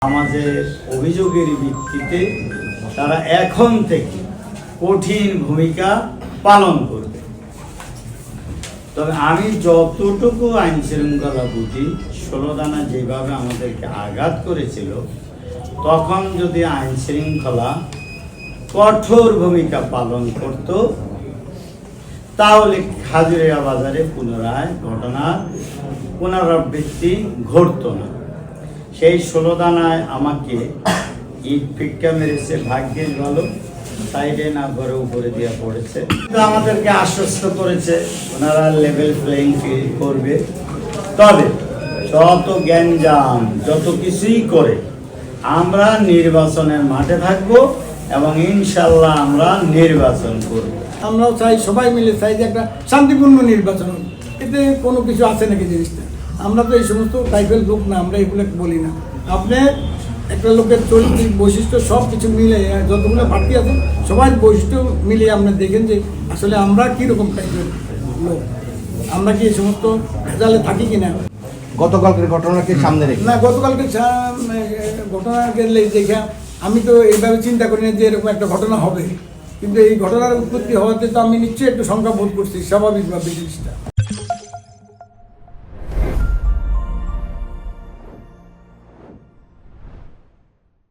আমাদের অভিযোগের ভিত্তিতে তারা এখন থেকে কঠিন ভূমিকা পালন করবে। তবে আমি যতটুকু আইন শৃঙ্খলা বুঝি, 16 দানা যেভাবে আমাদেরকে আঘাত করেছিল, তখন যদি আইন শৃঙ্খলা কঠোর ভূমিকা পালন করত, তাহলে হাজুরিয়া বাজারে পুনরায় ঘটনার পুনরাবৃত্তি ঘটত না। সেই 16 দানায় আমাকে ইট ফিক্কা মেরেছে, ভাগ্যের ভালো সাইডে না ঘরে উপরে দিয়ে পড়েছে। আমাদেরকে আশ্বস্ত করেছে ওনারা লেভেল প্লেইং ফিল্ড করবে। তবে যত গ্যাঞ্জাম যত কিছুই করে আমরা নির্বাচনের মাঠে থাকবো এবং ইনশাল্লাহ আমরা নির্বাচন করব। আমরাও চাই, সবাই মিলে চাই যে একটা শান্তিপূর্ণ নির্বাচন হোক। এতে কোনো কিছু আছে নাকি জিনিসটা? আমরা তো এই সমস্ত টাইপের লোক না, আমরা এগুলো বলি না। আপনি একটা লোকের চরিত্রিক বৈশিষ্ট্য সব কিছু মিলে, যতগুলো প্রার্থী আছে সবার বৈশিষ্ট্য মিলিয়ে আপনি দেখেন যে আসলে আমরা কীরকম টাইপের লোক, আমরা কি এই সমস্ত ভেজালে থাকি কিনা। গতকালকের ঘটনাকে সামনে রেখে না, গতকালকে ঘটনাকে দেখে আমি তো এইভাবে চিন্তা করি না যে এরকম একটা ঘটনা হবে, কিন্তু এই ঘটনার উৎপত্তি হওয়াতে তো আমি নিশ্চয়ই একটু শঙ্কা বোধ করছি স্বাভাবিকভাবে জিনিসটা।